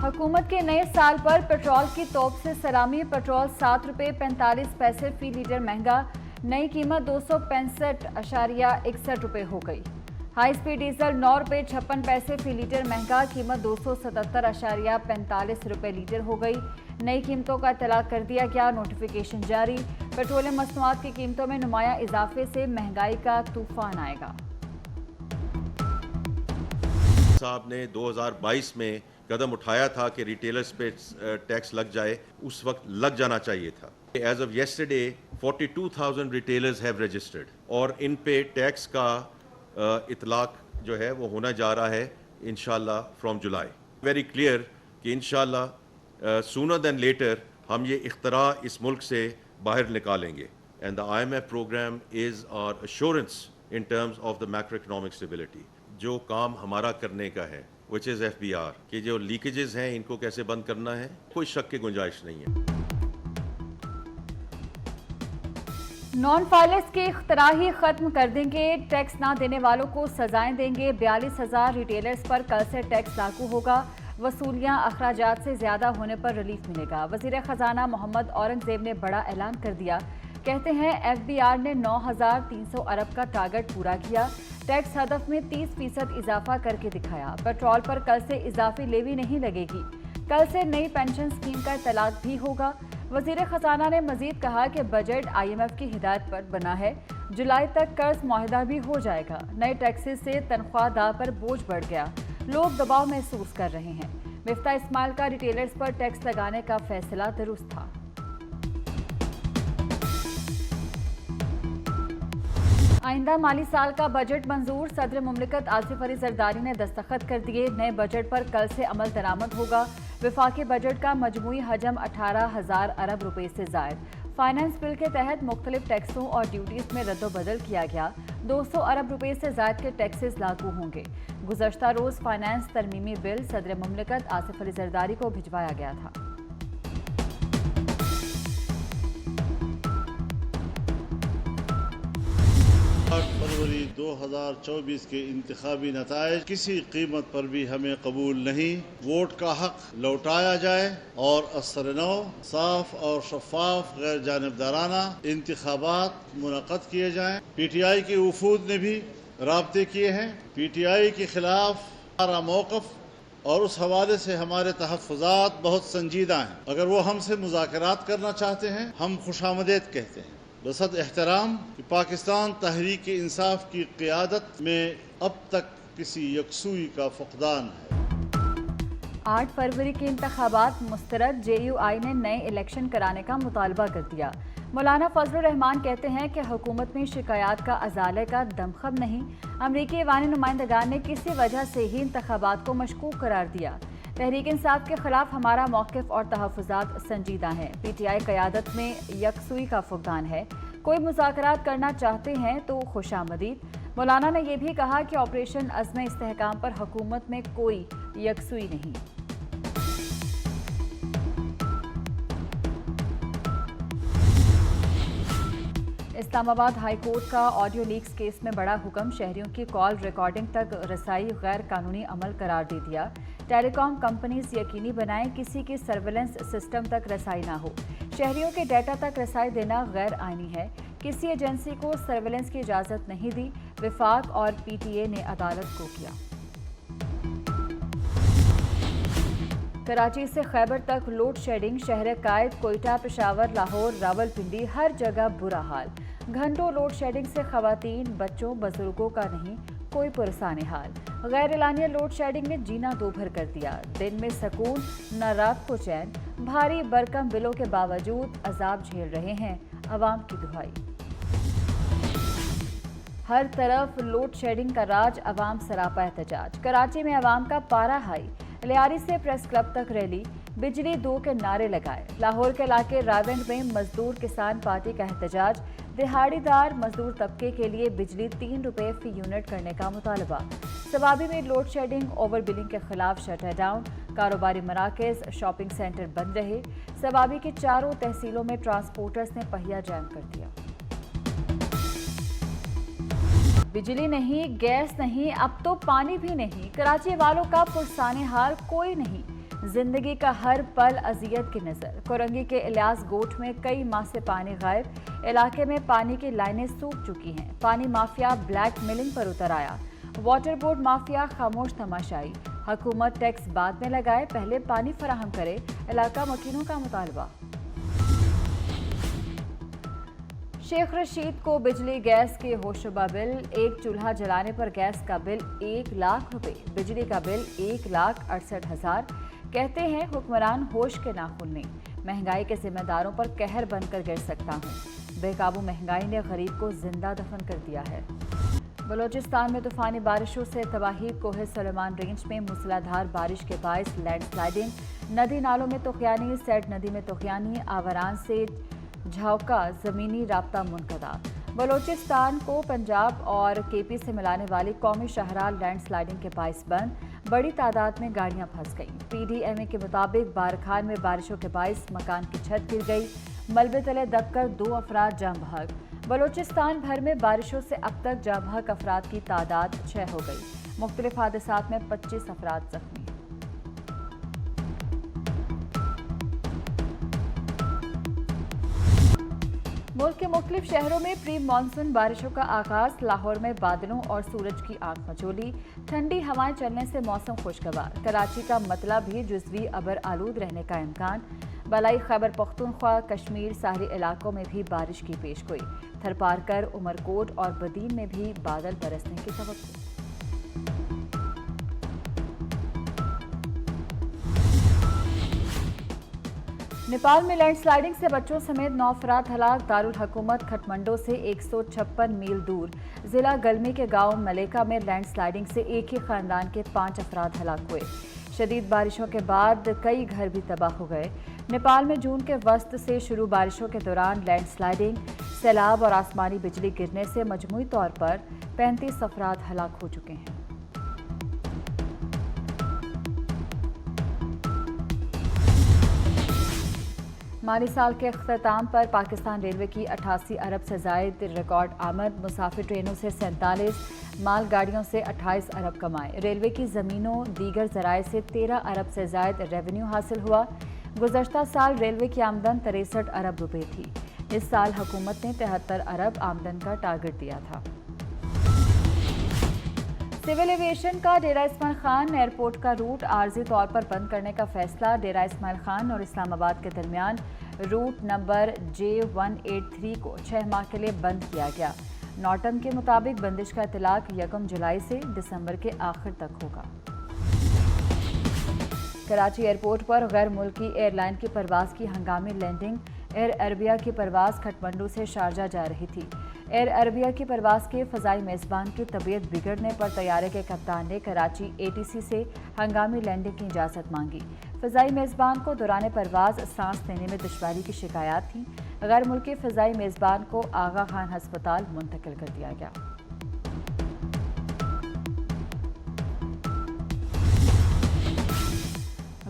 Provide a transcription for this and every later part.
हुकूमत के नए साल पर पेट्रोल की तोप से सलामी। पेट्रोल 7 रुपये 45 पैसे फी लीटर महंगा। नई कीमत 265.61 रुपये हो गई। हाई स्पीड डीजल 9 रुपये 56 पैसे फी लीटर महंगा। कीमत 277.45 रुपये लीटर हो गई। नई कीमतों का इतलाक कर दिया गया। नोटिफिकेशन जारी। पेट्रोलियम मसनूआत की कीमतों में नुमाया इजाफे से महंगाई का तूफान आएगा। साहब ने 2022 में कदम उठाया था कि रिटेलर्स पे टैक्स लग जाए, उस वक्त लग जाना चाहिए था। As of yesterday 42,000 retailers have registered और इन पे टैक्स का इतलाक जो है वो होना जा रहा है इंशाल्लाह फ्रॉम जुलाई। वेरी क्लियर कि इंशाल्लाह सूनर देन लेटर हम ये इख्तरा इस मुल्क से बाहर निकालेंगे। And the IMF program is our assurance in terms of the macro economic stability. जो काम हमारा करने का है विच इज़ FBR कि जो लीकेजेस हैं इनको कैसे बंद करना है, कोई शक की गुंजाइश नहीं है। नॉन फाइलर्स के इख्तरा ही खत्म कर देंगे। टैक्स ना देने वालों को सजाएं देंगे। 42,000 रिटेलर्स पर कल से टैक्स लागू होगा। वसूलियां अखराजात से ज्यादा होने पर रिलीफ मिलेगा। वजीर खजाना मोहम्मद औरंगजेब ने बड़ा ऐलान कर दिया। कहते हैं FBR ने 9,300 अरब का टारगेट पूरा किया। टैक्स हदफ में 30% इजाफा करके दिखाया। पेट्रोल पर कल से इजाफी लेवी नहीं लगेगी। कल से नई पेंशन स्कीम का इतलाक भी होगा। वजीर खजाना ने मजीद कहा कि बजट IMF की हिदायत पर बना है। जुलाई तक कर्ज मुआहिदा भी हो जाएगा। नए टैक्सेस से तनख्वाहदार पर बोझ बढ़ गया। लोग दबाव महसूस कर रहे हैं। मिफ्ता इस्माइल का रिटेलर्स पर टैक्स लगाने का फैसला दुरुस्त था। आइंदा माली साल का बजट मंजूर। सदर मुमलिकत आसिफ अली जरदारी ने दस्तखत कर दिए। नए बजट पर कल से अमल दरामद होगा। वफाकी बजट का मजमूई हजम 18,000 अरब रुपए से जायद। फाइनेंस बिल के तहत मुख्तलिफ टैक्सों और ड्यूटीज में रद्दोबदल किया गया। 200 अरब रुपए से जायद के टैक्सेस लागू होंगे। गुज़श्ता रोज फाइनेंस तरमीमी बिल सदर मुमलिकत आसिफ अली जरदारी को भिजवाया गया था। 8 फरवरी 2024 के इंतखाबी नताइज किसी कीमत पर भी हमें कबूल नहीं। वोट का हक लौटाया जाए और असर-ए-नौ साफ और शफाफ गैर जानिबदाराना इंतखाबात मुनक़द किए जाएँ। PTI की वफूद ने भी राब्ते किए हैं। PTI के खिलाफ हमारा मौक़िफ़ और उस हवाले से हमारे तहफ़्फ़ुज़ात बहुत संजीदा हैं। अगर वो हमसे मुज़ाकरात करना चाहते हैं हम खुशामदीद कहते हैं। बसत एहतराम कि पाकिस्तान तहरीक इंसाफ की क़ियादत में अब तक किसी यकसुई का फ़क़दान है। 8 फरवरी के इंतखाबात मुस्तरद। JUI ने नए इलेक्शन कराने का मुतालबा कर दिया। मौलाना फजलुर रहमान कहते हैं कि हुकूमत में शिकायत का अजाले का दमखम नहीं। अमरीकी ऐवानी नुमाइंदगान ने किसी वजह से ही इंतखाबात को मशकूक करार दिया। तहरीक इंसाफ के खिलाफ हमारा मौक़िफ़ और तहफ़्फ़ुज़ात संजीदा हैं। PTI क़यादत में यकसुई का फुक़दान है। कोई मुज़ाकरात करना चाहते हैं तो खुशामदीद। मौलाना ने यह भी कहा कि ऑपरेशन अज़्म इस्तेहकाम पर हुकूमत में कोई यकसुई नहीं। इस्लामाबाद हाई कोर्ट का ऑडियो लीक्स केस में बड़ा हुक्म। शहरियों की कॉल रिकॉर्डिंग तक रसाई गैर कानूनी अमल करार दे दिया। टेलीकॉम कंपनीज यकीनी बनाएं किसी की सर्विलेंस सिस्टम तक रसाई ना हो। शहरियों के डाटा तक रसाई देना गैर आईनी है। किसी एजेंसी को सर्विलेंस की इजाज़त नहीं दी। विफाक और PTA ने अदालत को किया। कराची से खैबर तक लोड शेडिंग। शहर कायद, कोयटा, पेशावर, लाहौर, रावलपिंडी हर जगह बुरा हाल। घंटों लोड शेडिंग से खवातीन, बच्चों, बुजुर्गों का नहीं कोई पुरसाने हाल। गैर एलानिया लोड शेडिंग ने जीना दोभर कर दिया। दिन में सुकून न रात को चैन। भारी बरकम बिलों के बावजूद अजाब झेल रहे हैं अवाम की दुहाई। हर तरफ लोड शेडिंग का राज, अवाम सरापा एहतजाज। कराची में अवाम का पारा हाई। लियारी से प्रेस क्लब तक रैली। बिजली दो के नारे लगाए। लाहौर के इलाके रावेंड में मजदूर किसान पार्टी का एहतजाज। दिहाड़ीदार मजदूर तबके के लिए बिजली 3 रुपये फी यूनिट करने का मुतालबा। सवाबी में लोड शेडिंग, ओवर बिलिंग के खिलाफ शटर डाउन। कारोबारी मराकज़, शॉपिंग सेंटर बंद रहे। सवाबी की चारों तहसीलों में ट्रांसपोर्टर्स ने पहिया जैम कर दिया। बिजली नहीं, गैस नहीं, अब तो पानी भी नहीं। कराची वालों का पुरसाने हाल कोई नहीं। زندگی کا ہر پل اذیت کی نظر۔ کورنگی کے الیاس گوٹھ میں کئی ماہ سے پانی غائب، علاقے میں پانی کی لائنیں سوکھ چکی ہیں۔ پانی مافیا بلیک میلنگ پر اتر آیا، واٹر بورڈ مافیا خاموش تماشائی۔ حکومت ٹیکس بعد میں لگائے، پہلے پانی فراہم کرے، علاقہ مکینوں کا مطالبہ۔ شیخ رشید کو بجلی گیس کے ہوشربہ بل، ایک چولہا جلانے پر گیس کا بل 1 لاکھ روپے، بجلی کا بل 1,68,000۔ کہتے ہیں حکمران ہوش کے ناخن نہیں، مہنگائی کے ذمہ داروں پر قہر بن کر گر سکتا ہوں۔ بے قابو مہنگائی نے غریب کو زندہ دفن کر دیا ہے۔ بلوچستان میں طوفانی بارشوں سے تباہی، کوہ سلیمان رینج میں موسلا دھار بارش کے باعث لینڈ سلائیڈنگ، ندی نالوں میں طغیانی، سیٹ ندی میں طغیانی، آوران سے جھاوکا زمینی رابطہ منقطع۔ بلوچستان کو پنجاب اور کے پی سے ملانے والی قومی شاہراہ لینڈ سلائیڈنگ کے باعث بند، بڑی تعداد میں گاڑیاں پھنس گئیں۔ پی ڈی ایم اے کے مطابق بارکھان میں بارشوں کے باعث مکان کی چھت گر گئی، ملبے تلے دب کر 2 افراد جاں بحق۔ بلوچستان بھر میں بارشوں سے اب تک جاں بحق افراد کی تعداد 6 ہو گئی، مختلف حادثات میں 25 افراد زخمی۔ ملک کے مختلف شہروں میں پری مانسون بارشوں کا آغاز، لاہور میں بادلوں اور سورج کی آنکھ مچولی، ٹھنڈی ہوائیں چلنے سے موسم خوشگوار۔ کراچی کا مطلع بھی جزوی ابر آلود رہنے کا امکان، بالائی خیبر پختونخوا، کشمیر ساحلی علاقوں میں بھی بارش کی پیشگوئی، تھرپارکر، عمرکوٹ اور بدین میں بھی بادل برسنے کی توقع۔ نیپال میں لینڈ سلائیڈنگ سے بچوں سمیت 9 افراد ہلاک، دارالحکومت کھٹمنڈو سے 156 میل دور ضلع گلمی کے گاؤں ملیکا میں لینڈ سلائیڈنگ سے ایک ہی خاندان کے 5 افراد ہلاک ہوئے۔ شدید بارشوں کے بعد کئی گھر بھی تباہ ہو گئے۔ نیپال میں جون کے وسط سے شروع بارشوں کے دوران لینڈ سلائیڈنگ، سیلاب اور آسمانی بجلی گرنے سے مجموعی طور پر 35 افراد ہلاک ہو چکے ہیں۔ مالی سال کے اختتام پر پاکستان ریلوے کی 88 ارب سے زائد ریکارڈ آمد، مسافر ٹرینوں سے 47، مال گاڑیوں سے 28 ارب کمائے۔ ریلوے کی زمینوں دیگر ذرائع سے 13 ارب سے زائد ریونیو حاصل ہوا۔ گزشتہ سال ریلوے کی آمدن 63 ارب روپے تھی۔ اس سال حکومت نے 73 ارب آمدن کا ٹارگٹ دیا تھا۔ سول ایویشن کا ڈیرہ اسماعیل خان ایئرپورٹ کا روٹ عارضی طور پر بند کرنے کا فیصلہ، ڈیرہ اسماعیل خان اور اسلام آباد کے درمیان روٹ نمبر J183 کو 6 ماہ کے لیے بند کیا گیا۔ ناٹم کے مطابق بندش کا اطلاق 1 جولائی سے دسمبر کے آخر تک ہوگا۔ کراچی ایئرپورٹ پر غیر ملکی ایئر لائن کی پرواز کی ہنگامی لینڈنگ، ایئر عربیہ کی پرواز کھٹمنڈو سے شارجہ جا رہی تھی۔ ایئر عربیہ کی پرواز کے فضائی میزبان کی طبیعت بگڑنے پر طیارے کے کپتان نے کراچی ATC سے ہنگامی لینڈنگ کی اجازت مانگی۔ فضائی میزبان کو دوران پرواز سانس لینے میں دشواری کی شکایات تھیں۔ غیر ملکی فضائی میزبان کو آغا خان ہسپتال منتقل کر دیا گیا۔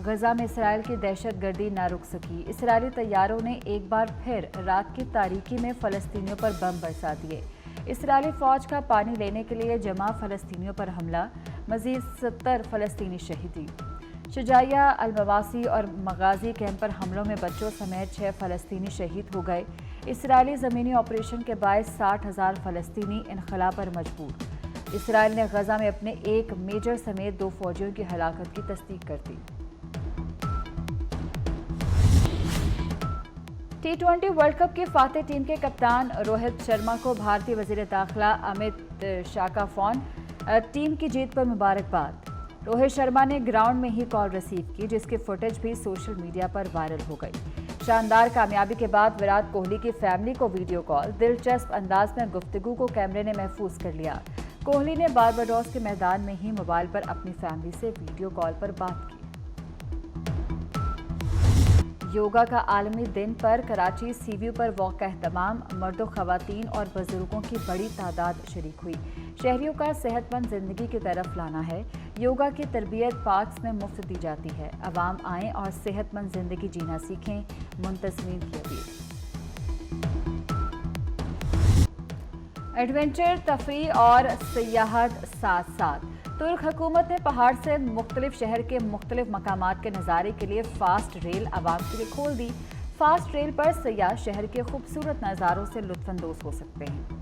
غزہ میں اسرائیل کی دہشت گردی نہ رک سکی، اسرائیلی طیاروں نے ایک بار پھر رات کی تاریکی میں فلسطینیوں پر بم برسا دیے۔ اسرائیلی فوج کا پانی لینے کے لیے جمع فلسطینیوں پر حملہ، مزید 70 فلسطینی شہیدی۔ شجاعیہ، المواسی اور مغازی کیمپ پر حملوں میں بچوں سمیت 6 فلسطینی شہید ہو گئے۔ اسرائیلی زمینی آپریشن کے باعث 60,000 فلسطینی انخلا پر مجبور۔ اسرائیل نے غزہ میں اپنے ایک میجر سمیت 2 فوجیوں کی ہلاکت کی تصدیق کر دی۔ T20 ورلڈ کپ کی فاتح ٹیم کے کپتان روہت شرما کو بھارتی وزیر داخلہ امت شاہ کا فون، ٹیم کی جیت پر مبارکباد۔ روہت شرما نے گراؤنڈ میں ہی کال ریسیو کی، جس کی فوٹیج بھی سوشل میڈیا پر وائرل ہو گئی۔ شاندار کامیابی کے بعد وراٹ کوہلی کی فیملی کو ویڈیو کال، دلچسپ انداز میں گفتگو کو کیمرے نے محفوظ کر لیا۔ کوہلی نے بارباڈوس کے میدان میں ہی موبائل پر اپنی فیملی سے ویڈیو کال پر بات کی۔ یوگا کا عالمی دن پر کراچی سی ویو پر واقع اہتمام، مرد و خواتین اور بزرگوں کی بڑی تعداد شریک ہوئی۔ شہریوں کا صحت مند زندگی کی طرف لانا ہے۔ یوگا کی تربیت پارکس میں مفت دی جاتی ہے۔ عوام آئیں اور صحت مند زندگی جینا سیکھیں، منتظمین کی اپیل۔ ایڈونچر، تفریح اور سیاحت ساتھ ساتھ، तुर्क हुकूमत ने पहाड़ से मुख्तलिफ शहर के मुख्तलिफ मकामात के नज़ारे के लिए फास्ट रेल आवाम के लिए खोल दी। फास्ट रेल पर सयाह शहर के खूबसूरत नज़ारों से लुत्फानंदोज हो सकते हैं।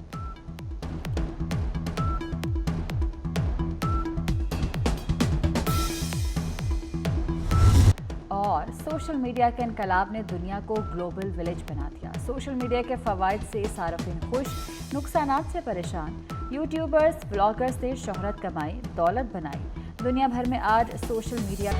और सोशल मीडिया के इनकलाब ने दुनिया को ग्लोबल विलेज बना दिया। सोशल मीडिया के फ़वाइद से सारफिन खुश, नुकसानात से परेशान। यूट्यूबर्स, ब्लॉगर्स ने शोहरत कमाई, दौलत बनाई। दुनिया भर में आज सोशल मीडिया